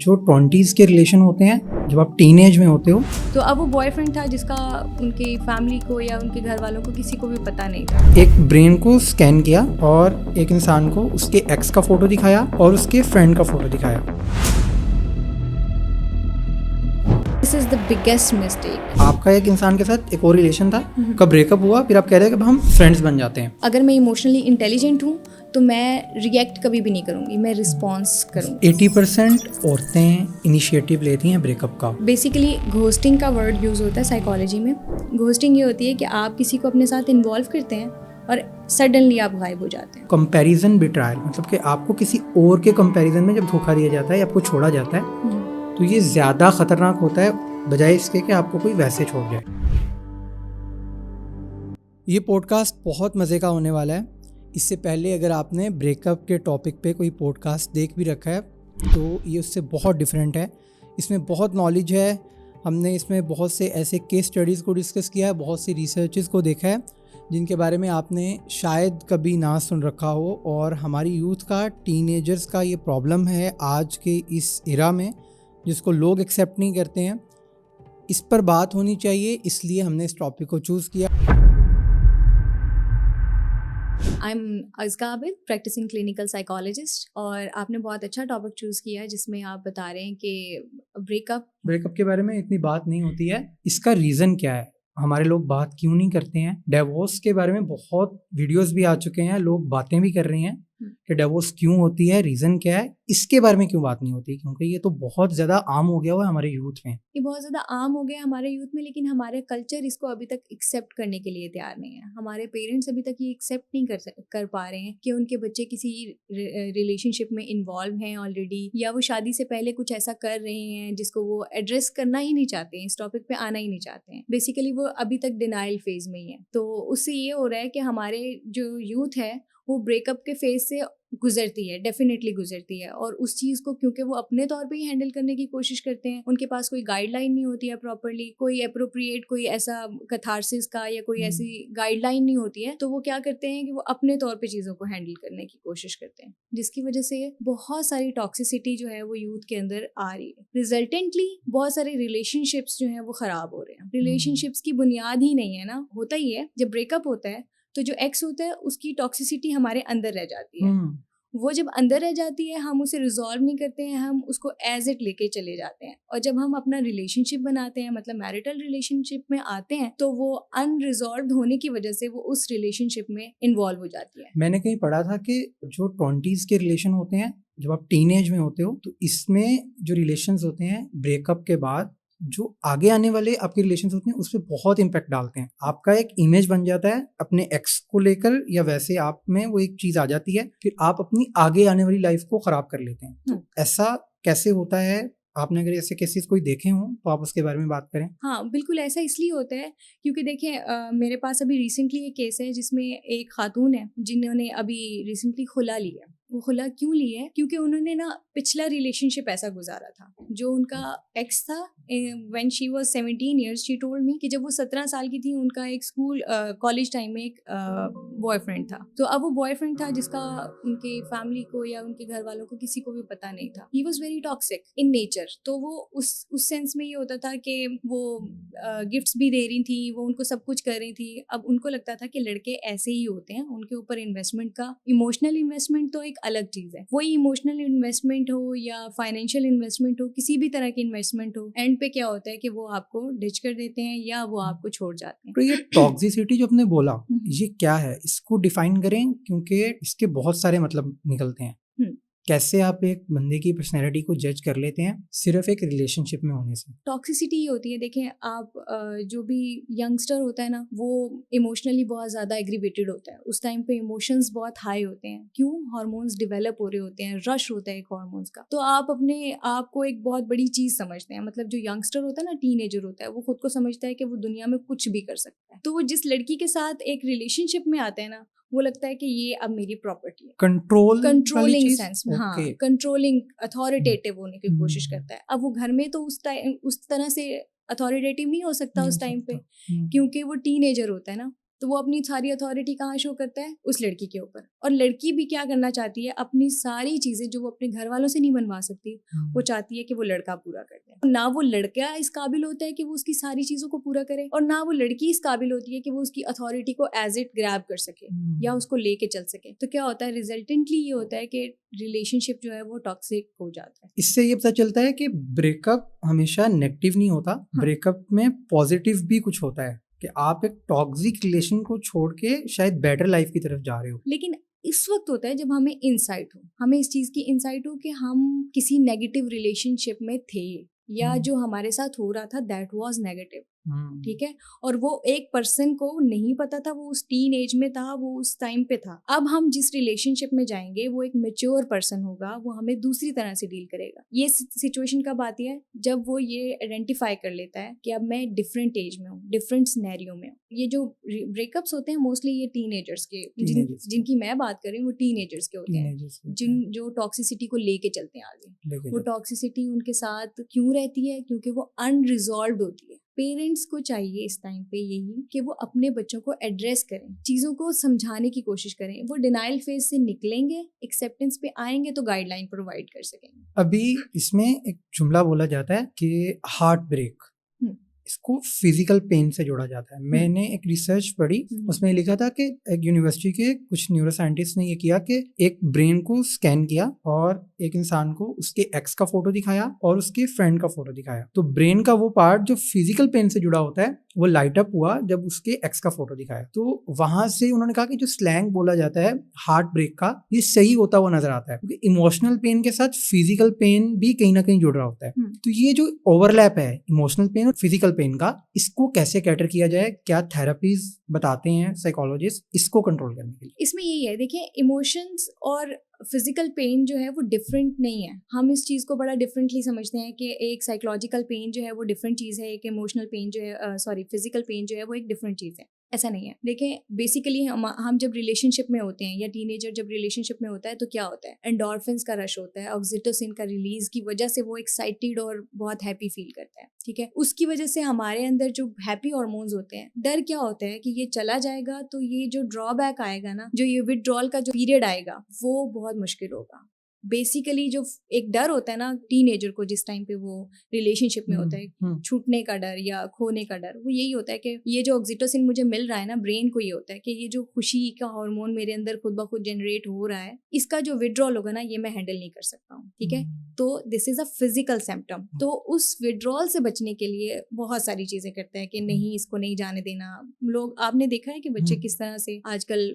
जो 20s के relation होते हैं, जब आप टीनेज में होते हो, तो अब वो बॉयफ्रेंड था जिसका उनकी फैमिली को या उनके घर वालों को किसी को भी पता नहीं था। एक ब्रेन को स्कैन किया और एक इंसान को उसके एक्स का फोटो दिखाया और उसके फ्रेंड का फोटो दिखाया। This is the biggest mistake. आपका एक इंसान के साथ एक और रिलेशन था, का ब्रेकअप हुआ, फिर आप कह रहे हैं कि अब हम फ्रेंड्स बन जाते हैं। अगर मैं इमोशनली इंटेलिजेंट हूँ तो मैं रिएक्ट कभी भी नहीं करूँगी, मैं रिस्पॉन्स करूँगी। 80% औरतें इनिशिएटिव लेती हैं ब्रेकअप का। बेसिकली घोस्टिंग का वर्ड यूज़ होता है साइकोलॉजी में। घोस्टिंग ये होती है कि आप किसी को अपने साथ इन्वॉल्व करते हैं और सडनली आप गायब हो जाते हैं। कंपैरिजन बिट्रायल, मतलब कि आपको किसी और के कंपैरिजन में जब धोखा दिया जाता है या आपको छोड़ा जाता है तो ये ज़्यादा खतरनाक होता है बजाय इसके कि आपको कोई वैसे छोड़ जाए। ये पॉडकास्ट बहुत मज़े का होने वाला है। इससे पहले अगर आपने ब्रेकअप के टॉपिक पे कोई पॉडकास्ट देख भी रखा है तो ये उससे बहुत डिफरेंट है। इसमें बहुत नॉलेज है, हमने इसमें बहुत से ऐसे केस स्टडीज़ को डिस्कस किया है, बहुत सी रिसर्चेस को देखा है जिनके बारे में आपने शायद कभी ना सुन रखा हो। और हमारी यूथ का, टीनेजर्स का ये प्रॉब्लम है आज के इस एरा में, जिसको लोग एक्सेप्ट नहीं करते हैं। इस पर बात होनी चाहिए, इसलिए हमने इस टॉपिक को चूज़ किया। I am Azka Abid, practising clinical psychologist. और आपने बहुत अच्छा टॉपिक चूज़ किया है जिसमें आप बता रहे हैं कि ब्रेकअप के बारे में इतनी बात नहीं होती है। इसका रीज़न क्या है, हमारे लोग बात क्यों नहीं करते हैं? डिवोर्स के बारे में बहुत वीडियोस भी आ चुके हैं, लोग बातें भी कर रहे हैं कि डिवोर्स क्यों होती है, रीज़न क्या है। इसके बारे में क्यों बात नहीं होती? क्योंकि ये तो बहुत ज़्यादा आम हो गया हुआ है हमारे यूथ में। ये बहुत ज़्यादा आम हो गया हमारे यूथ में, लेकिन हमारे कल्चर इसको अभी तक एक्सेप्ट करने के लिए तैयार नहीं है। हमारे पेरेंट्स अभी तक ये एक्सेप्ट नहीं कर पा रहे हैं कि उनके बच्चे किसी रिलेशनशिप में इन्वॉल्व हैं ऑलरेडी, या वो शादी से पहले कुछ ऐसा कर रहे हैं जिसको वो एड्रेस करना ही नहीं चाहते हैं, इस टॉपिक पे आना ही नहीं चाहते हैं। बेसिकली वो अभी तक डिनाइल फेज में ही है। तो उससे ये हो रहा है कि हमारे जो यूथ है वो ब्रेकअप के फेज से गुजरती है, डेफिनेटली गुजरती है। और उस चीज़ को क्योंकि वो अपने तौर पे ही हैंडल करने की कोशिश करते हैं, उनके पास कोई गाइडलाइन नहीं होती है प्रॉपरली, कोई अप्रोप्रिएट कोई ऐसा कैथारसिस का या कोई ऐसी गाइडलाइन नहीं होती है, तो वो क्या करते हैं कि वो अपने तौर पे चीज़ों को हैंडल करने की कोशिश करते हैं, जिसकी वजह से बहुत सारी टॉक्सिसिटी जो है वो यूथ के अंदर आ रही है। रिजल्टेंटली बहुत सारे रिलेशनशिप्स जो है वो खराब हो रहे हैं। रिलेशनशिप्स की बुनियाद ही नहीं है ना, होता ही है जब ब्रेकअप होता है तो जो एक्स होता है उसकी टॉक्सिसिटी हमारे अंदर रह जाती है। वो जब अंदर रह जाती है, हम उसे रिजॉल्व नहीं करते हैं, हम उसको एज इट लेके चले जाते हैं। और जब हम अपना रिलेशनशिप बनाते हैं, मतलब मैरिटल रिलेशनशिप में आते हैं, तो वो अनरिजॉल्व होने की वजह से वो उस रिलेशनशिप में इन्वॉल्व हो जाती है। मैंने कहीं पढ़ा था कि जो 20s के रिलेशन होते हैं, जब आप टीनेज में होते हो, तो इसमें जो रिलेशंस होते हैं ब्रेकअप के बाद, जो आगे आने वाले आपके रिलेशंस होते हैं उस पर बहुत इम्पैक्ट डालते हैं। आपका एक इमेज बन जाता है अपने एक्स को लेकर, या वैसे आप में वो एक चीज आ जाती है, फिर आप अपनी आगे आने वाली लाइफ को खराब कर लेते हैं। तो ऐसा कैसे होता है? आपने अगर ऐसे केसेस कोई देखे हों तो आप उसके बारे में बात करें। हाँ, बिल्कुल ऐसा इसलिए होता है क्योंकि देखिए मेरे पास अभी रिसेंटली एक केस है जिसमें एक खातून है जिन्होंने अभी रिसेंटली खुला लिया। वो खुला क्यों लिया है? क्योंकि उन्होंने ना पिछला रिलेशनशिप ऐसा गुजारा था, जो उनका एक्स था। When she was 17 years she told me कि जब वो 17 साल की थी, उनका एक स्कूल कॉलेज टाइम में एक बॉयफ्रेंड था। तो अब वो बॉयफ्रेंड था जिसका उनके फैमिली को या उनके घर वालों को किसी को भी पता नहीं था। ही was very toxic in nature. तो वो उस सेंस में ये होता था कि वो गिफ्ट्स भी दे रही थी, वो उनको सब कुछ कर रही थी। अब उनको लगता था कि लड़के ऐसे ही होते हैं, उनके ऊपर इन्वेस्टमेंट का, इमोशनल इन्वेस्टमेंट तो एक अलग चीज है। वही इमोशनल इन्वेस्टमेंट हो या फाइनेंशियल इन्वेस्टमेंट हो, किसी भी तरह की इन्वेस्टमेंट हो, एंड पे क्या होता है कि वो आपको डिच कर देते हैं या वो आपको छोड़ जाते हैं। तो ये टॉक्सिसिटी जो आपने बोला, ये क्या है? इसको डिफाइन करें, क्योंकि इसके बहुत सारे मतलब निकलते हैं। कैसे आप एक बंदे की पर्सनैलिटी को जज कर लेते हैं सिर्फ एक रिलेशनशिप में होने से? टॉक्सिसिटी ये होती है, देखें आप, जो भी यंगस्टर होता है ना, वो इमोशनली बहुत ज़्यादा एग्रीवेटेड होता है। उस टाइम पे इमोशंस बहुत हाई होते हैं। क्यों? हार्मोन्स डेवलप हो रहे होते हैं, रश होता है एक हार्मोन्स का। तो आप अपने आप को एक बहुत बड़ी चीज़ समझते हैं। मतलब जो यंगस्टर होता है ना, टीनेजर होता है, वो खुद को समझता है कि वो दुनिया में कुछ भी कर सकता है। तो वो जिस लड़की के साथ एक रिलेशनशिप में आता है ना, वो लगता है कि ये अब मेरी प्रॉपर्टी है। कंट्रोलिंग सेंस में, हाँ, कंट्रोलिंग, अथॉरिटेटिव होने की कोशिश करता है। अब वो घर में तो उस तरह से अथॉरिटेटिव नहीं हो सकता उस टाइम पे, क्योंकि वो टीनेजर होता है ना। तो वो अपनी सारी अथॉरिटी कहाँ शो करता है? उस लड़की के ऊपर। और लड़की भी क्या करना चाहती है, अपनी सारी चीजें जो वो अपने घर वालों से नहीं बनवा सकती, वो चाहती है कि वो लड़का पूरा कर दे। ना वो लड़का इस काबिल होता है कि वो उसकी सारी चीजों को पूरा करे, और ना वो लड़की इस काबिल होती है कि वो उसकी अथॉरिटी को एज इट ग्रैब कर सके या उसको लेके चल सके। तो क्या होता है, रिजल्टेंटली ये होता है कि रिलेशनशिप जो है वो टॉक्सिक हो जाता है। इससे ये पता चलता है कि ब्रेकअप हमेशा नेगेटिव नहीं होता, ब्रेकअप में पॉजिटिव भी कुछ होता है कि आप एक टॉक्सिक रिलेशन को छोड़ के शायद बेटर लाइफ की तरफ जा रहे हो। लेकिन इस वक्त होता है जब हमें इंसाइट हो, हमें इस चीज की इंसाइट हो कि हम किसी नेगेटिव रिलेशनशिप में थे, या जो हमारे साथ हो रहा था दैट वाज नेगेटिव। ठीक है, और वो एक पर्सन को नहीं पता था, वो उस टीन एज में था, वो उस टाइम पे था। अब हम जिस रिलेशनशिप में जाएंगे वो एक मेच्योर पर्सन होगा, वो हमें दूसरी तरह से डील करेगा। ये सिचुएशन कब आती है? जब वो ये आइडेंटिफाई कर लेता है कि अब मैं डिफरेंट एज में हूँ, डिफरेंट सिनेरियो में हूँ। ये जो ब्रेकअप्स होते हैं मोस्टली ये टीनेजर्स के, जिनकी मैं बात कर रही हूँ वो टीनेजर्स के होते हैं, जो टॉक्सिसिटी को लेके चलते हैं आगे। वो टॉक्सिसिटी उनके साथ क्यों रहती है? क्योंकि वो अनरिजॉल्व्ड होती है। पेरेंट्स को चाहिए इस टाइम पे यही कि वो अपने बच्चों को एड्रेस करें, चीज़ों को समझाने की कोशिश करें। वो डिनाइल फेज से निकलेंगे, एक्सेप्टेंस पे आएंगे तो गाइडलाइन प्रोवाइड कर सकेंगे। अभी इसमें एक जुमला बोला जाता है कि हार्ट ब्रेक, इसको फिजिकल पेन से जोड़ा जाता है। मैंने एक रिसर्च पढ़ी, उसमें लिखा था कि एक यूनिवर्सिटी के कुछ न्यूरो साइंटिस्ट ने ये किया कि एक ब्रेन को स्कैन किया और एक इंसान को उसके एक्स का फोटो दिखाया और उसके फ्रेंड का फोटो दिखाया। तो ब्रेन का वो पार्ट जो फिजिकल पेन से जुड़ा होता है वो लाइट अप हुआ जब उसके एक्स का फोटो दिखाया। तो वहां से उन्होंने कहा कि जो स्लैंग बोला जाता है हार्ट ब्रेक का, ये सही होता हुआ नजर आता है, क्योंकि इमोशनल पेन के साथ फिजिकल पेन भी कहीं ना कहीं जुड़ रहा होता है। तो ये जो ओवरलैप है इमोशनल पेन और फिजिकल पेन का, इसको कैसे कैटर किया जाए? क्या थेरेपीज बताते हैं साइकोलॉजिस्ट इसको कंट्रोल करने के लिए? इसमें यही है, देखिए, इमोशंस और फिजिकल पेन जो है वो डिफरेंट नहीं है। हम इस चीज़ को बड़ा डिफरेंटली समझते हैं कि एक साइकोलॉजिकल पेन जो है वो डिफरेंट चीज़ है, एक इमोशनल पेन जो है फिजिकल पेन जो है वो एक डिफरेंट चीज़ है। ऐसा नहीं है। देखें, बेसिकली हम जब रिलेशनशिप में होते हैं या टीनेजर जब रिलेशनशिप में होता है तो क्या होता है, एंडोर्फिन्स का रश होता है, ऑक्सीटोसिन का रिलीज की वजह से वो एक्साइटेड और बहुत हैप्पी फील करता है। ठीक है, उसकी वजह से हमारे अंदर जो हैप्पी हार्मोन्स होते हैं, डर क्या होता है कि ये चला जाएगा तो ये जो ड्रॉबैक आएगा ना, जो ये विथड्रॉल का जो पीरियड आएगा वो बहुत मुश्किल होगा। बेसिकली जो एक डर होता है ना टीनेजर को जिस टाइम पे वो रिलेशनशिप में होता है, छूटने का डर या खोने का डर, वो यही होता है कि ये जो ऑक्सीटोसिन मुझे मिल रहा है ना, ब्रेन को ये होता है कि ये जो खुशी का हार्मोन मेरे अंदर खुद ब खुद जनरेट हो रहा है, इसका जो विड्रॉल होगा ना ये मैं हैंडल नहीं कर सकता हूँ। ठीक है, तो this is a physical symptom. तो उस विड्रॉल से बचने के लिए बहुत सारी चीजें करते हैं कि नहीं, इसको नहीं जाने देना। लोग, आपने देखा है कि बच्चे किस तरह से आजकल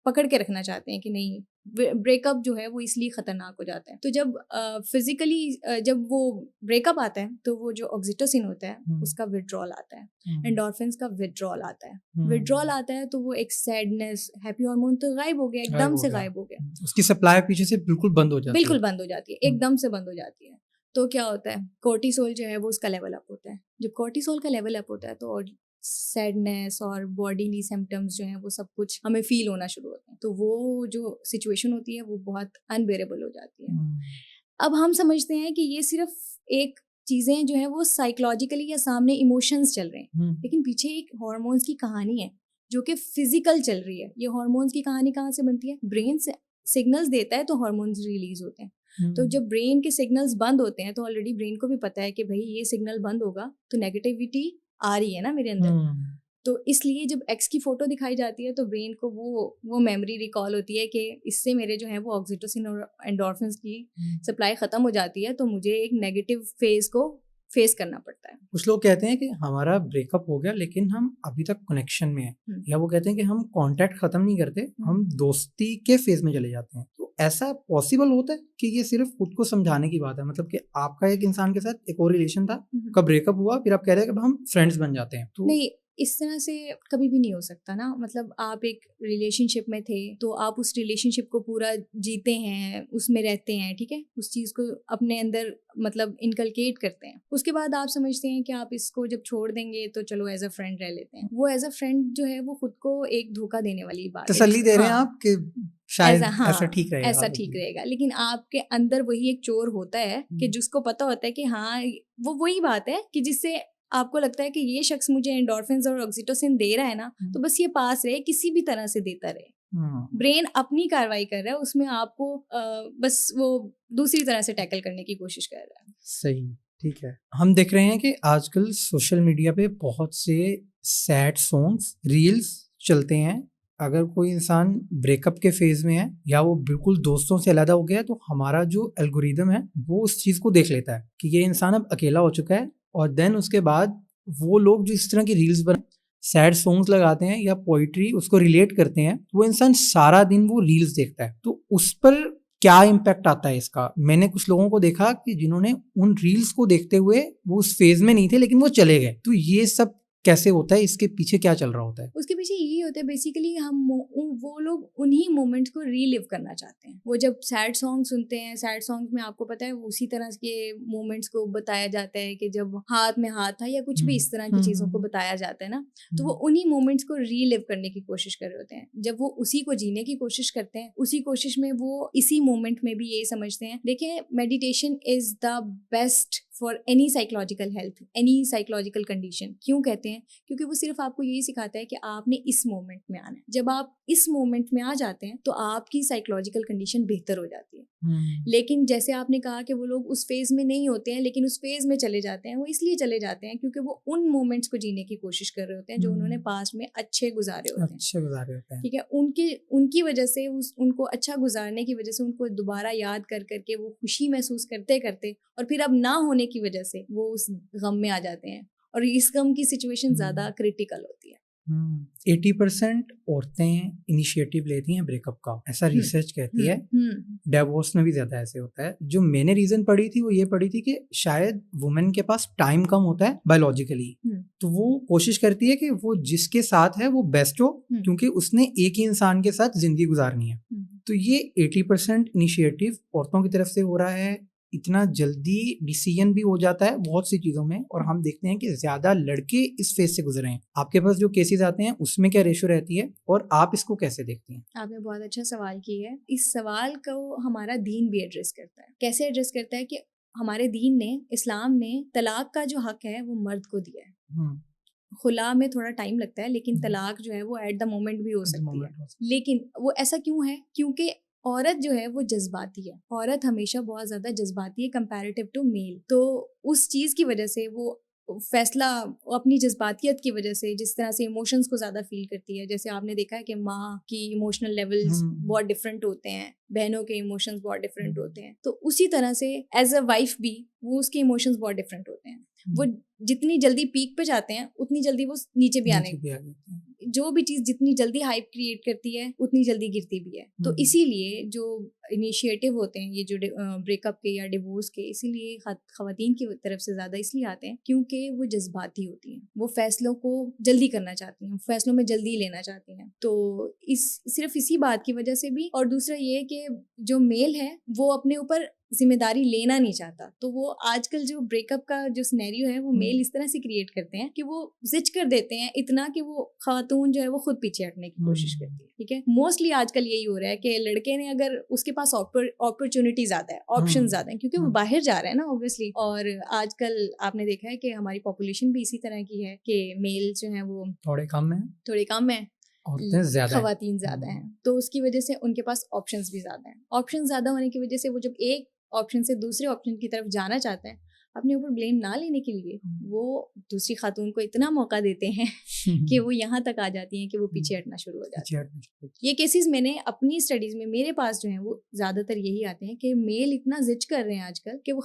पकड़ के रखना चाहते हैं कि नहीं, ब्रेकअप जो है वो इसलिए खतरनाक हो जाता है। तो जब फिजिकली जब वो ब्रेकअप आता है तो वो जो ऑक्सीटोसिन होता है उसका विड्रॉल आता है, एंडोर्फिन्स का विड्रॉल आता है। विड्रॉल आता है तो वो एक सैडनेस, हैप्पी हार्मोन तो गायब हो गया, एकदम से गायब हो गया। उसकी सप्लाई पीछे से बिल्कुल बंद हो जाती है, बिल्कुल बंद हो जाती है, एकदम से बंद हो जाती है। तो क्या होता है, कोर्टिसोल जो है वो उसका लेवल अप होता है। जब कोर्टिसोल का लेवल अप होता है तो सैडनेस और बॉडीली सिम्टम्स जो हैं वो सब कुछ हमें फील होना शुरू होते हैं। तो वो जो सिचुएशन होती है वो बहुत अनबेरेबल हो जाती है। अब हम समझते हैं कि ये सिर्फ एक चीज़ें जो है वो साइकोलॉजिकली या सामने इमोशंस चल रहे हैं, लेकिन पीछे एक हार्मोन्स की कहानी है जो कि फिजिकल चल रही है। ये हार्मोन्स की कहानी कहाँ से बनती है? ब्रेन से सिग्नल्स देता है तो हार्मोन्स रिलीज होते हैं। तो जब ब्रेन के सिग्नल्स बंद होते हैं तो ऑलरेडी ब्रेन को भी पता है कि भाई ये सिग्नल बंद होगा तो नेगेटिविटी आ रही है ना मेरे अंदर। तो इसलिए जब एक्स की फोटो दिखाई जाती है तो ब्रेन को वो मेमोरी रिकॉल होती है कि इससे मेरे जो है वो ऑक्सीटोसिन और एंडोर्फिन्स की सप्लाई खत्म हो जाती है, तो मुझे एक नेगेटिव फेज को फेस करना पड़ता है। कुछ लोग कहते हैं कि हमारा ब्रेकअप हो गया लेकिन हम अभी तक कनेक्शन में हैं, या वो कहते हैं कि हम कांटेक्ट खत्म नहीं करते, हम दोस्ती के फेज में चले जाते हैं। तो ऐसा पॉसिबल होता है कि ये सिर्फ खुद को समझाने की बात है? मतलब कि आपका एक इंसान के साथ एक और रिलेशन था, कब ब्रेकअप हुआ, फिर आप कह रहे हैं कि हम फ्रेंड्स बन जाते हैं। तो नहीं, इस तरह से कभी भी नहीं हो सकता ना। मतलब आप एक रिलेशनशिप में थे तो आप उस रिलेशनशिप को पूरा जीते हैं, उसमें रहते हैं, ठीक है, उस चीज़ को अपने अंदर मतलब इनकलकेट करते हैं। उसके बाद आप समझते हैं कि आप इसको जब छोड़ देंगे तो चलो एज अ फ्रेंड रह लेते हैं। वो एज अ फ्रेंड जो है वो खुद को एक धोखा देने वाली बात है। तसल्ली दे रहे हैं आप कि शायद ऐसा ठीक रहेगा, ऐसा ठीक रहेगा, लेकिन आपके अंदर वही एक चोर होता है कि जिसको पता होता है कि हाँ वो वही बात है कि जिससे आपको लगता है कि ये शख्स मुझे एंडोर्फिन्स और ऑक्सीटोसिन दे रहा है ना, तो बस ये पास रहे, किसी भी तरह से देता रहे। ब्रेन अपनी कार्रवाई कर रहा है, उसमें आपको बस वो दूसरी तरह से टैकल करने की कोशिश कर रहा है। सही, ठीक है। हम देख रहे हैं कि आजकल सोशल मीडिया पे बहुत से सैड सॉन्ग्स, रील्स चलते हैं। अगर कोई इंसान ब्रेकअप के फेज में है या वो बिल्कुल दोस्तों से अलग हो गया है, तो हमारा जो एल्गोरिदम है वो उस चीज को देख लेता है कि ये इंसान अब अकेला हो चुका है, और देन उसके बाद वो लोग जो इस तरह की रील्स बना, सैड सॉन्ग्स लगाते हैं या पोइट्री उसको रिलेट करते हैं, वो इंसान सारा दिन वो रील्स देखता है। तो उस पर क्या इम्पैक्ट आता है इसका? मैंने कुछ लोगों को देखा कि जिन्होंने उन रील्स को देखते हुए वो उस फेज में नहीं थे, लेकिन वो चले गए। तो ये सब कैसे होता है? इसके पीछे क्या चल रहा होता है? उसके पीछे यही होता है बेसिकली, वो लोग उन्हीं मोमेंट्स को रीलिव करना चाहते हैं। वो जब सैड सॉन्ग सुनते हैं, सैड सॉन्ग्स में आपको पता है वो उसी तरह के मोमेंट्स को बताया जाता है कि जब हाथ में हाथ था या कुछ भी इस तरह की चीज़ों को बताया जाता है ना, तो वो उन्हीं मोमेंट्स को रीलिव करने की कोशिश कर रहे होते हैं। जब वो उसी को जीने की कोशिश करते हैं, उसी कोशिश में वो इसी मोमेंट में भी ये समझते हैं। देखिए, meditation is the best for any psychological health, any psychological condition. क्यों कहते हैं? क्योंकि वो सिर्फ आपको यही सिखाता है कि आपने इस मोमेंट में आना है। जब आप इस मोमेंट में आ जाते हैं तो आपकी साइकोलॉजिकल कंडीशन बेहतर हो जाती है। लेकिन जैसे आपने कहा कि वो लोग उस फेज में नहीं होते हैं, लेकिन उस फेज में चले जाते हैं, वो इसलिए चले जाते हैं क्योंकि वो उन मोमेंट्स को जीने की कोशिश कर रहे होते हैं जो उन्होंने पास्ट में अच्छे गुजारे होते हैं। ठीक है, उनकी वजह से उनको अच्छा गुजारने की वजह से उनको दोबारा याद कर करके वो खुशी महसूस करते करते, और फिर अब ना होने की वजह से वो उस गम में आ जाते हैं, और इस गम की सिचुएशन ज़्यादा क्रिटिकल होती है। 80% औरतें इनिशिएटिव लेती हैं ब्रेकअप का, ऐसा रिसर्च कहती है। डिवोर्स में भी ज्यादा ऐसे होता है। जो मैंने रीजन पढ़ी थी वो ये पढ़ी थी कि शायद वुमेन के पास टाइम कम होता है बायोलॉजिकली, तो वो कोशिश करती है कि वो जिसके साथ है वो बेस्ट हो, क्योंकि उसने एक ही इंसान के साथ जिंदगी गुजारनी है। तो ये 80% इनिशिएटिव औरतों की तरफ से हो रहा है। इतना जल्दी डिसीजन भी हो जाता है बहुत सी चीजों में, और हम देखते हैं कि ज्यादा लड़के इस फेज से गुजरे हैं। आपके पास जो केसेस आते हैं उसमें क्या रेशो रहती है, और आप इसको कैसे देखती हैं? आपने बहुत अच्छा सवाल किया है। इस सवाल को हमारा दीन भी एड्रेस करता है। कैसे एड्रेस करता है? कि हमारे दीन ने, इस्लाम ने तलाक का जो हक है वो मर्द को दिया है। खुला में थोड़ा टाइम लगता है, लेकिन तलाक जो है वो एट द मोमेंट भी हो सकती है। लेकिन वो ऐसा क्यों है? क्योंकि औरत जो है वो जज्बाती है। औरत हमेशा बहुत ज़्यादा जज्बाती है कंपैरेटिव टू मेल। तो उस चीज़ की वजह से वो फैसला अपनी जज्बातियत की वजह से, जिस तरह से इमोशंस को ज़्यादा फील करती है, जैसे आपने देखा है कि माँ की इमोशनल लेवल्स बहुत डिफरेंट होते हैं, बहनों के इमोशंस बहुत डिफरेंट होते हैं, तो उसी तरह से एज अ वाइफ भी वो उसके इमोशंस बहुत डिफरेंट होते हैं। वो जितनी जल्दी पीक पे जाते हैं उतनी जल्दी वो नीचे भी आने, जो भी चीज़ जितनी जल्दी हाइप क्रिएट करती है उतनी जल्दी गिरती भी है। तो इसीलिए जो इनिशिएटिव होते हैं ये जो ब्रेकअप के या डिवोर्स के, इसीलिए ख़वातीन की तरफ से ज़्यादा इसलिए आते हैं क्योंकि वो जज्बाती होती हैं। वो फैसलों को जल्दी करना चाहती हैं, फैसलों में जल्दी लेना चाहती हैं। तो सिर्फ इसी बात की वजह से भी, और दूसरा ये कि जो मेल है वो अपने ऊपर जिम्मेदारी लेना नहीं चाहता। तो वो आजकल जो ब्रेकअप का जो सिनेरियो है वो मेल इस तरह से क्रिएट करते हैं कि वो जिच कर देते हैं इतना कि वो खातून जो है वो खुद पीछे हटने की कोशिश करती है। ठीक है, मोस्टली आजकल यही हो रहा है कि लड़के ने, अगर उसके पास अपॉर्चुनिटी ज्यादा है, ऑप्शन ज्यादा है, क्योंकि वो बाहर जा रहा है ना ऑब्वियसली। और आजकल आपने देखा है कि हमारी पॉपुलेशन भी इसी तरह की है कि मेल जो है वो थोड़े कम है, ख़वातीन ज़्यादा हैं। तो उसकी वजह से उनके पास ऑप्शंस भी ज़्यादा हैं। ऑप्शन ज़्यादा होने की वजह से वो जब एक ऑप्शन से दूसरे ऑप्शन की तरफ जाना चाहते हैं, अपने ऊपर ब्लेम ना लेने के लिए वो दूसरी खातून को इतना मौका देते हैं कि वो यहाँ तक आ जाती हैं कि वो पीछे हटना शुरू हो जाती है। ये केसेस मैंने अपनी स्टडीज़ में, मेरे पास जो हैं वो ज़्यादातर यही आते हैं कि मेल इतना जिच कर रहे हैं आजकल कि वो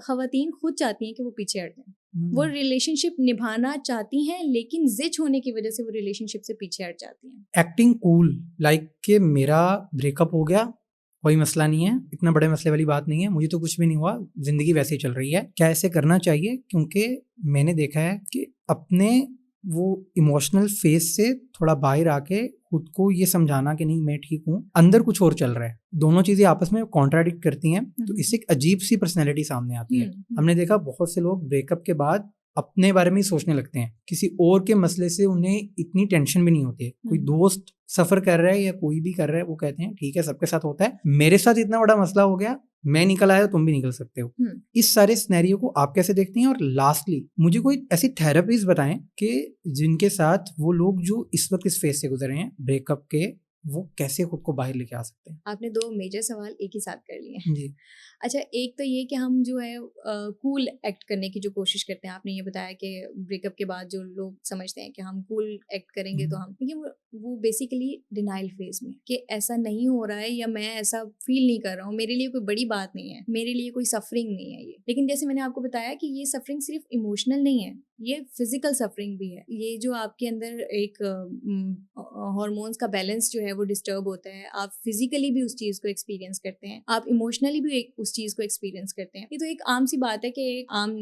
ख़वातीन खुद चाहती हैं कि वो पीछे हटें। वो रिलेशनशिप निभाना चाहती हैं, लेकिन जिच होने की वजह से वो रिलेशनशिप से पीछे हट जाती हैं। एक्टिंग कूल, लाइक कि मेरा ब्रेकअप हो गया, कोई मसला नहीं है, इतना बड़े मसले वाली बात नहीं है, मुझे तो कुछ भी नहीं हुआ, जिंदगी वैसे ही चल रही है। क्या ऐसे करना चाहिए? क्योंकि मैंने देखा है कि अपने वो इमोशनल फेस से थोड़ा बाहर आके खुद को ये समझाना कि नहीं मैं ठीक हूँ, अंदर कुछ और चल रहा है, दोनों चीजें आपस में कॉन्ट्राडिक्ट करती हैं, तो इससे एक अजीब सी पर्सनैलिटी सामने आती है। हमने देखा बहुत से लोग ब्रेकअप के बाद अपने बारे में ही सोचने लगते हैं, किसी और के मसले से उन्हें इतनी टेंशन भी नहीं होती है। कोई दोस्त सफर कर रहा है या कोई भी कर रहा है, वो कहते हैं ठीक है सबके साथ होता है, मेरे साथ इतना बड़ा मसला हो गया, मैं निकल आया तुम भी निकल सकते हो। इस सारे सिनेरियो को आप कैसे देखते हैं? और लास्टली मुझे कोई ऐसी थेरेपीज बताएं कि जिनके साथ वो लोग जो इस वक्त इस फेज से गुजर रहे हैं ब्रेकअप के, वो कैसे खुद को बाहर लेके आ सकते हैं। आपने 2 मेजर सवाल एक ही साथ कर लिए जी। अच्छा, एक तो ये कि हम जो है कूल एक्ट करने की जो कोशिश करते हैं। आपने ये बताया कि ब्रेकअप के बाद जो लोग समझते हैं कि हम कूल एक्ट करेंगे तो हम, देखिए वो बेसिकली डिनाइल फेज में कि ऐसा नहीं हो रहा है या मैं ऐसा फील नहीं कर रहा हूँ, मेरे लिए कोई बड़ी बात नहीं है, मेरे लिए कोई सफरिंग नहीं है ये। लेकिन जैसे मैंने आपको बताया कि ये सफरिंग सिर्फ इमोशनल नहीं है, ये फिजिकल सफरिंग भी है। ये जो आपके अंदर एक हार्मोन्स का बैलेंस जो है वो डिस्टर्ब होता है, आप फिजिकली भी उस चीज़ को एक्सपीरियंस करते हैं, आप इमोशनली भी उस चीज़ को एक्सपीरियंस करते हैं। ये तो एक आम सी बात है कि एक आम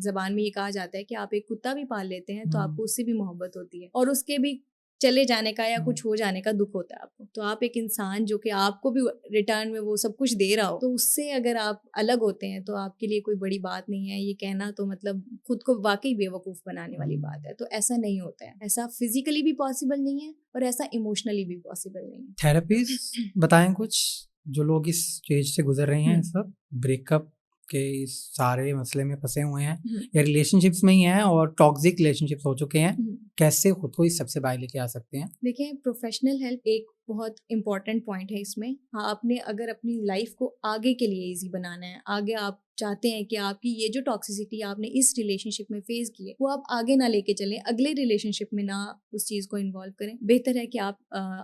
जबान में ये कहा जाता है कि आप एक कुत्ता भी पाल लेते हैं तो आपको उससे भी मोहब्बत होती है और उसके भी चले जाने का या कुछ हो जाने का दुख होता है आपको। तो आप एक इंसान जो कि आपको भी रिटर्न में वो सब कुछ दे रहा हो, तो उससे अगर आप अलग होते हैं तो आपके लिए कोई बड़ी बात नहीं है। ये कहना तो मतलब खुद को वाकई बेवकूफ़ बनाने वाली बात है। तो ऐसा नहीं होता है, ऐसा फिजिकली भी पॉसिबल नहीं है और ऐसा इमोशनली भी पॉसिबल नहीं है। थेरेपीज बताएं कुछ, जो लोग इस स्टेज से गुजर रहे हैं, सब ब्रेकअप के इस सारे मसले में फंसे हुए हैं या रिलेशनशिप्स में ही हैं और टॉक्सिक रिलेशनशिप्स हो चुके हैं, कैसे खुद को इस सबसे बाहर लेके आ सकते हैं? देखिए, प्रोफेशनल हेल्प एक बहुत इंपॉर्टेंट पॉइंट है इसमें। हाँ, आपने अगर अपनी लाइफ को आगे के लिए इजी बनाना है, आगे आप चाहते हैं कि आपकी ये जो टॉक्सिसिटी आपने इस रिलेशनशिप में फेस की है वो आप आगे ना लेके चलें, अगले रिलेशनशिप में ना उस चीज़ को इन्वॉल्व करें, बेहतर है कि आप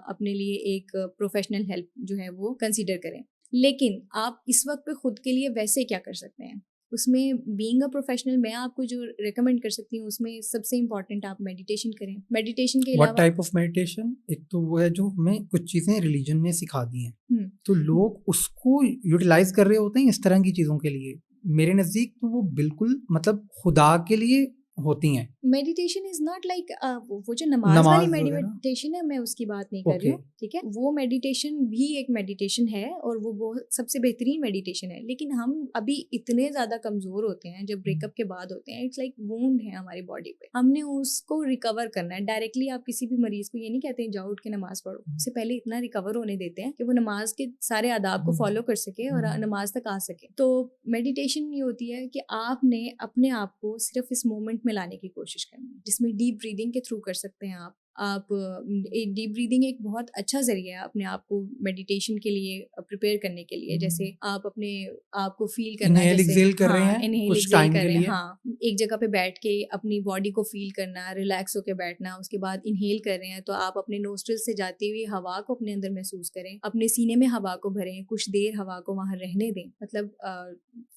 अपने लिए एक प्रोफेशनल हेल्प जो है वो कंसीडर करें। लेकिन आप इस वक्त पे खुद के लिए वैसे क्या कर सकते हैं, उसमें बीइंग अ प्रोफेशनल मैं आपको जो रिकमेंड कर सकती हूँ उसमें सबसे इम्पोर्टेंट आप मेडिटेशन करें। मेडिटेशन के व्हाट अलावा टाइप ऑफ मेडिटेशन? एक तो वो है जो हमें कुछ चीजें रिलीजन ने सिखा दी हैं, तो लोग उसको यूटिलाइज कर रहे होते हैं इस तरह की चीजों के लिए। मेरे नजदीक तो वो बिल्कुल मतलब खुदा के लिए होती हैं। मेडिटेशन इज नॉट लाइक वो जो नमाज वाली मेडिटेशन है मैं उसकी बात नहीं कर रही हूँ, ठीक है। वो मेडिटेशन भी एक मेडिटेशन है और वो बहुत सबसे बेहतरीन मेडिटेशन है। लेकिन हम अभी इतने ज्यादा कमजोर होते हैं जब ब्रेकअप के बाद होते हैं, इट्स लाइक वुंड है हमारी बॉडी पे, हमने उसको रिकवर करना है। डायरेक्टली आप किसी भी मरीज को ये नहीं कहते हैं जाओ उठ के नमाज पढ़ो, उससे पहले इतना रिकवर होने देते हैं कि वो नमाज के सारे आदाब को फॉलो कर सके और नमाज तक आ सके। तो मेडिटेशन ये होती है कि आपने अपने आप को सिर्फ इस मोमेंट में लाने की कोशिश करनी है, जिसमें डीप ब्रीदिंग के थ्रू कर सकते हैं आप डीप ब्रीदिंग एक बहुत अच्छा जरिया है अपने आप को मेडिटेशन के लिए प्रिपेयर करने के लिए। जैसे आप अपने आप को फील करना, इनहेल जैसे एक्सहेल कर रहे हैं इनहेल कुछ एक्सहेल टाइम कर के रहे हैं, लिए। हाँ, एक जगह पे बैठ के अपनी बॉडी को फील करना, रिलैक्स होकर बैठना, उसके बाद इनहेल कर रहे हैं तो आप अपने नोस्ट्रिल से जाती हुई हवा को अपने अंदर महसूस करें, अपने सीने में हवा को भरें, कुछ देर हवा को वहाँ रहने दें, मतलब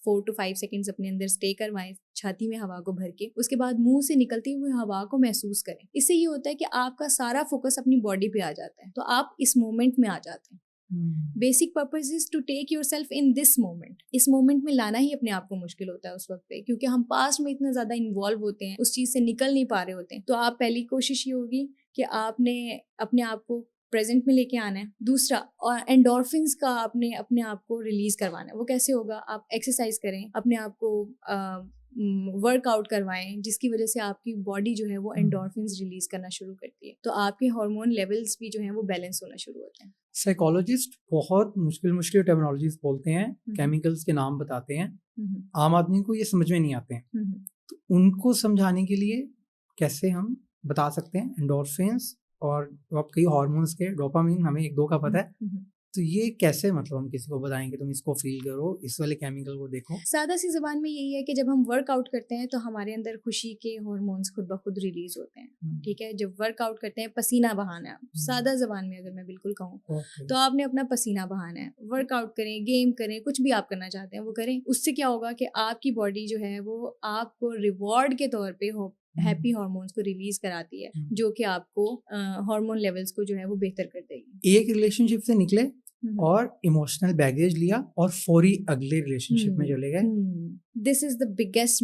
4 to 5 सेकेंड्स अपने अंदर स्टे करवाएं छाती में हवा को भर के, उसके बाद मुंह से निकलती हुई हवा को महसूस करें। इससे ये होता है कि आपका सारा फोकस अपनी बॉडी पे आ जाता है, तो आप इस मोमेंट में आ जाते हैं। Basic purpose is to take yourself in this moment. इस मोमेंट में लाना ही अपने आप को मुश्किल होता है उस वक्त पे, क्योंकि हम पास्ट में इतना ज्यादा इन्वॉल्व होते हैं, उस चीज से निकल नहीं पा रहे होते हैं। तो आप पहली कोशिश ये होगी कि आपने अपने आप को प्रेजेंट में लेके आना है। दूसरा, और एंडोर्फिन्स का आपने अपने आप को रिलीज करवाना है। वो कैसे होगा? आप एक्सरसाइज करें, अपने आप को वर्कआउट करवाएं, जिसकी वजह से आपकी बॉडी जो है वो एंडोर्फिन्स रिलीज करना शुरू करती है, तो आपके हार्मोन लेवल्स भी जो है वो बैलेंस होना शुरू होते हैं। साइकोलॉजिस्ट बहुत मुश्किल टर्मिनोलॉजीज बोलते हैं, केमिकल्स के नाम बताते हैं, आम आदमी को ये समझ में नहीं आते हैं, तो उनको समझाने के लिए कैसे हम बता सकते हैं एंडोर्फिन्स और कई हार्मोन्स के, डोपामिन हमें 1-2 का पता है, तो ये कैसे मतलब हम किसी को बताएंगे तुम इसको फील करो, इस वाले केमिकल को देखो? सादा सी ज़बान में यही है कि जब हम वर्कआउट करते हैं तो हमारे अंदर खुशी के हार्मोन्स खुद ब खुद रिलीज होते हैं, ठीक है। जब वर्कआउट करते हैं, पसीना बहाना है, सादा ज़बान में अगर मैं बिल्कुल कहूँ तो आपने अपना पसीना बहाना है। वर्कआउट करें, गेम करें, कुछ भी आप करना चाहते हैं वो करें। उससे क्या होगा कि आपकी बॉडी जो है वो आपको रिवॉर्ड के तौर पर हैप्पी हार्मोन्स को रिलीज कराती है, जो कि आपको हार्मोन लेवल्स को जो है वो बेहतर कर देगी। एक रिलेशनशिप से निकले और इमोशनल बैगेज लिया और फौरी अगले रिलेशनशिप में चले गए, this is the biggest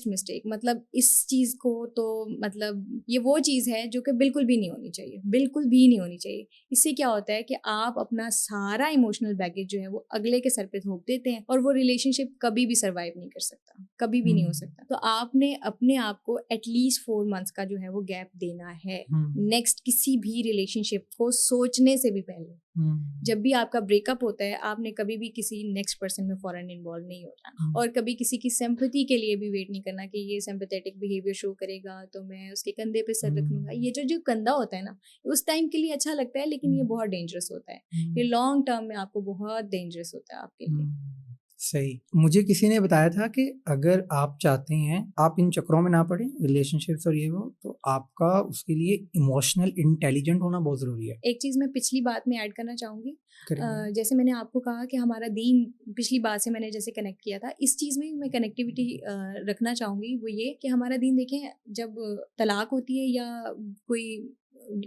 mistake. मतलब इस चीज को तो मतलब ये वो चीज है जो कि बिल्कुल भी नहीं होनी चाहिए, बिल्कुल भी नहीं होनी चाहिए। इससे क्या होता है कि आप अपना सारा इमोशनल बैगेज जो है वो अगले के सर पे थोप देते हैं, और वो रिलेशनशिप कभी भी सर्वाइव नहीं कर सकता, कभी भी नहीं हो सकता। तो आपने अपने आप को एटलीस्ट 4 मंथ्स का जो है वो गैप देना है नेक्स्ट किसी भी रिलेशनशिप को सोचने से भी पहले। जब भी आपका ब्रेकअप होता है, आपने कभी भी किसी नेक्स्ट पर्सन में फौरन इन्वॉल्व नहीं हो जाना, और कभी किसी की सिंपैथी के लिए भी वेट नहीं करना कि ये सिंपैथेटिक बिहेवियर शो करेगा तो मैं उसके कंधे पे सर रख लूंगा। ये जो कंधा होता है ना, उस टाइम के लिए अच्छा लगता है, लेकिन ये बहुत डेंजरस होता है। ये लॉन्ग टर्म में आपको बहुत डेंजरस होता है आपके लिए। सही। मुझे किसी ने बताया था कि अगर आप चाहते हैं आप इन चक्रों में ना पड़े, रिलेशनशिप्स और ये वो, तो आपका उसके लिए इमोशनल इंटेलिजेंट होना बहुत ज़रूरी है। एक चीज़ मैं पिछली बात में ऐड करना चाहूँगी। जैसे मैंने आपको कहा कि हमारा दीन, पिछली बात से मैंने जैसे कनेक्ट किया था, इस चीज़ में मैं कनेक्टिविटी रखना चाहूँगी। वो ये कि हमारा दीन देखें, जब तलाक होती है या कोई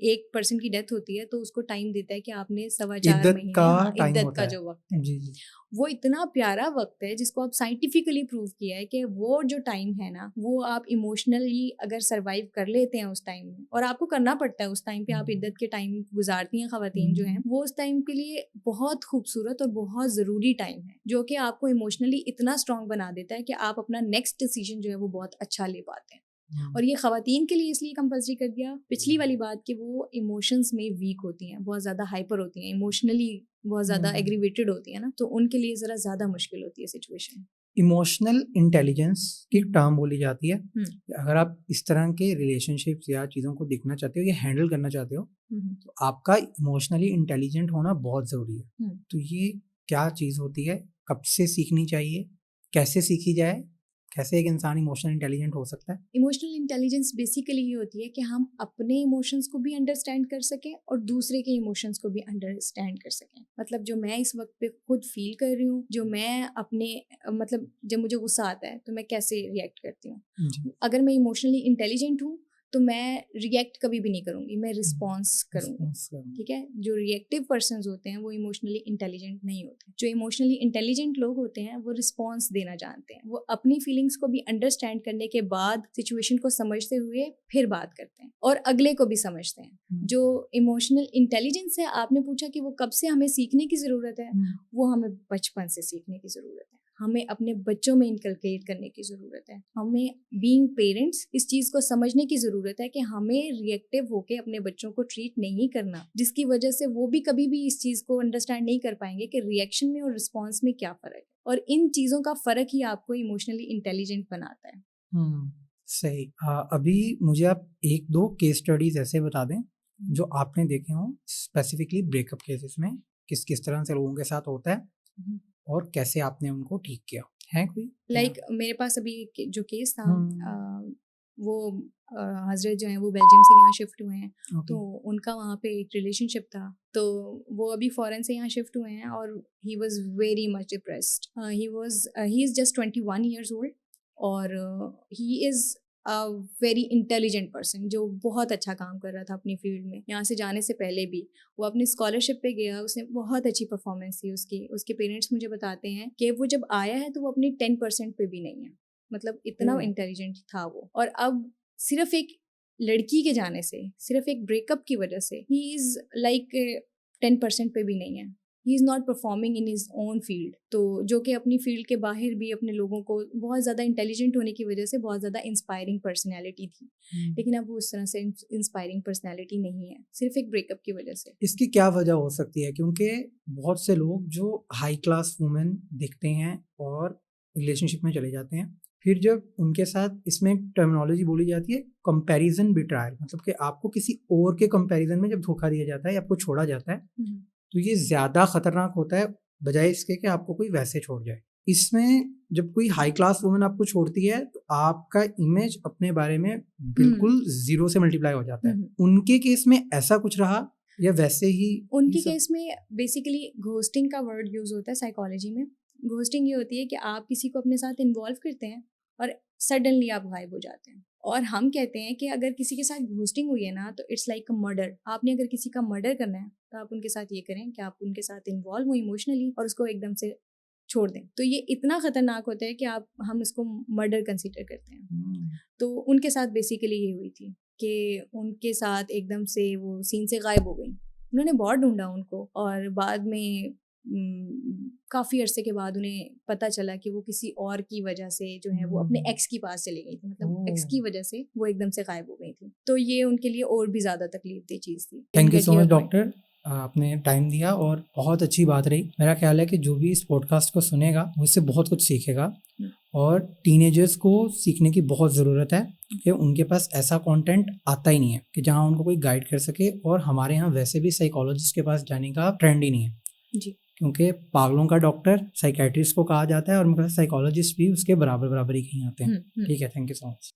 एक पर्सन की डेथ होती है, तो उसको टाइम देता है कि आपने 4.25 इद्दत महीने, का हाँ, टाइम इद्दत होता का है। जो वक्त है, जी जी। वो इतना प्यारा वक्त है जिसको आप साइंटिफिकली प्रूव किया है कि वो जो टाइम है ना, वो आप इमोशनली अगर सरवाइव कर लेते हैं उस टाइम में, और आपको करना पड़ता है उस टाइम पे, आप इद्दत के टाइम गुजारती हैं खवातीन जो हैं, वो उस टाइम के लिए बहुत खूबसूरत और बहुत ज़रूरी टाइम है, जो कि आपको इमोशनली इतना स्ट्रांग बना देता है कि आप अपना नेक्स्ट डिसीजन जो है वो बहुत अच्छा ले पाते हैं। और ये खवातीन के लिए इसलिए कंपल्सरी कर दिया, पिछली वाली बात कि वो इमोशंस में वीक होती हैं, बहुत ज़्यादा हाइपर होती हैं, इमोशनली बहुत ज़्यादा एग्रीवेटेड होती है ना, तो उनके लिए ज़रा ज़्यादा मुश्किल होती है सिचुएशन। इमोशनल इंटेलिजेंस की टर्म बोली जाती है। अगर आप इस तरह के रिलेशनशिप्स या चीज़ों को देखना चाहते हो या हैंडल करना चाहते हो, तो आपका इमोशनली इंटेलिजेंट होना बहुत ज़रूरी है। तो ये क्या चीज़ होती है, कब से सीखनी चाहिए, कैसे सीखी जाए, कैसे एक इंसान इमोशनल इंटेलिजेंट हो सकता है? इमोशनल इंटेलिजेंस बेसिकली ये होती है कि हम अपने इमोशंस को भी अंडरस्टैंड कर सकें और दूसरे के इमोशंस को भी अंडरस्टैंड कर सकें। मतलब जो मैं इस वक्त पे खुद फील कर रही हूँ, जो मैं अपने मतलब जब मुझे गुस्सा आता है तो मैं कैसे रिएक्ट करती हूँ। अगर मैं इमोशनली इंटेलिजेंट हूँ तो मैं रिएक्ट कभी भी नहीं करूँगी, मैं रिस्पॉन्स करूँगी। ठीक है, जो रिएक्टिव पर्सन्स होते हैं वो इमोशनली इंटेलिजेंट नहीं होते। जो इमोशनली इंटेलिजेंट लोग होते हैं वो रिस्पॉन्स देना जानते हैं, वो अपनी फीलिंग्स को भी अंडरस्टैंड करने के बाद सिचुएशन को समझते हुए फिर बात करते हैं और अगले को भी समझते हैं। जो इमोशनल इंटेलिजेंस है, आपने पूछा कि वो कब से हमें सीखने की ज़रूरत है, वो हमें बचपन से सीखने की ज़रूरत है, हमें अपने बच्चों में इनकलकेट करने की ज़रूरत है। हमें बीइंग पेरेंट्स इस चीज़ को समझने की ज़रूरत है कि हमें रिएक्टिव होके अपने बच्चों को ट्रीट नहीं करना, जिसकी वजह से वो भी कभी भी इस चीज़ को अंडरस्टैंड नहीं कर पाएंगे कि रिएक्शन में और रिस्पॉन्स में क्या फ़र्क है, और इन चीज़ों का फ़र्क ही आपको इमोशनली इंटेलिजेंट बनाता है। सही। अभी मुझे आप 1-2 केस स्टडीज़ ऐसे बता दें जो आपने देखे हों, स्पेसिफिकली ब्रेकअप केसेस में किस तरह से लोगों के साथ होता है और कैसे आपने उनको ठीक किया है कोई? लाइक मेरे पास अभी जो केस था, वो हजरत जो हैं वो बेल्जियम से यहाँ शिफ्ट हुए हैं। तो उनका वहाँ पे एक रिलेशनशिप था, तो वो अभी फॉरेन से यहाँ शिफ्ट हुए हैं और he was very much depressed. He is just 21 years old, और he is a very intelligent person जो बहुत अच्छा काम कर रहा था अपनी फील्ड में। यहाँ से जाने से पहले भी वो अपनी स्कॉलरशिप पे गया, उसने बहुत अच्छी परफॉर्मेंस थी उसकी। उसके पेरेंट्स मुझे बताते हैं कि वो जब आया है तो वो अपनी 10% पे भी नहीं है, मतलब इतना इंटेलिजेंट था वो। और अब सिर्फ एक लड़की के जाने से, सिर्फ एक ब्रेकअप की वजह से ही इज़ लाइक 10% पे भी नहीं है। He is not performing in his own field. तो जो कि अपनी फील्ड के बाहर भी अपने लोगों को, बहुत ज़्यादा इंटेलिजेंट होने की वजह से बहुत ज़्यादा इंस्पायरिंग पर्सनैलिटी थी, लेकिन अब वो उस तरह से इंस्पायरिंग पर्सनैलिटी नहीं है, सिर्फ एक ब्रेकअप की वजह से। इसकी क्या वजह हो सकती है? क्योंकि बहुत से लोग जो हाई क्लास वुमेन दिखते हैं और रिलेशनशिप में चले जाते हैं, फिर जब उनके साथ इसमें टर्मिनोलॉजी बोली जाती है कंपैरिजन बिट्रायल, मतलब कि आपको किसी और के कंपैरिजन में जब धोखा दिया जाता है या आपको छोड़ा जाता है, तो ये ज़्यादा खतरनाक होता है बजाय इसके कि आपको कोई वैसे छोड़ जाए। इसमें जब कोई हाई क्लास वुमन आपको छोड़ती है तो आपका इमेज अपने बारे में बिल्कुल ज़ीरो से मल्टीप्लाई हो जाता है। उनके केस में ऐसा कुछ रहा या वैसे ही? उनके केस में बेसिकली घोस्टिंग का वर्ड यूज़ होता है साइकोलॉजी में। घोस्टिंग ये होती है कि आप किसी को अपने साथ इन्वॉल्व करते हैं और सडनली आप गायब हो जाते हैं। और हम कहते हैं कि अगर किसी के साथ घोस्टिंग हुई है ना, तो इट्स लाइक अ मर्डर। आपने अगर किसी का मर्डर करना है तो आप उनके साथ ये करें कि आप उनके साथ इन्वॉल्व हो इमोशनली और उसको एकदम से छोड़ दें। तो ये इतना खतरनाक होता है कि हम इसको मर्डर कंसीडर करते हैं। तो उनके साथ बेसिकली ये हुई थी कि उनके साथ एकदम से वो सीन से गायब हो गई। उन्होंने बहुत ढूंढा उनको, और बाद में काफ़ी अरसे के बाद उन्हें पता चला कि वो किसी और की वजह से जो है वो अपने एक्स के पास चली गई थी, मतलब एक्स की वजह से वो एकदम से गायब हो गई थी। तो ये उनके लिए और भी ज़्यादा तकलीफ दी चीज़ थी। Thank you Get so your much point. Doctor, आपने टाइम दिया और बहुत अच्छी बात रही। मेरा ख्याल है कि जो भी इस पॉडकास्ट को सुनेगा वो इससे बहुत कुछ सीखेगा, और टीनेजर्स को सीखने की बहुत ज़रूरत है कि उनके पास ऐसा कंटेंट आता ही नहीं है कि जहां उनको कोई गाइड कर सके। और हमारे यहाँ वैसे भी साइकोलॉजिस्ट के पास जाने का ट्रेंड ही नहीं है जी। क्योंकि पागलों का डॉक्टर साइकेट्रिस्ट को कहा जाता है, और मेरे साइकोलॉजिस्ट भी उसके बराबर बराबर ही कहीं आते हैं। ठीक है, थैंक यू सो मच।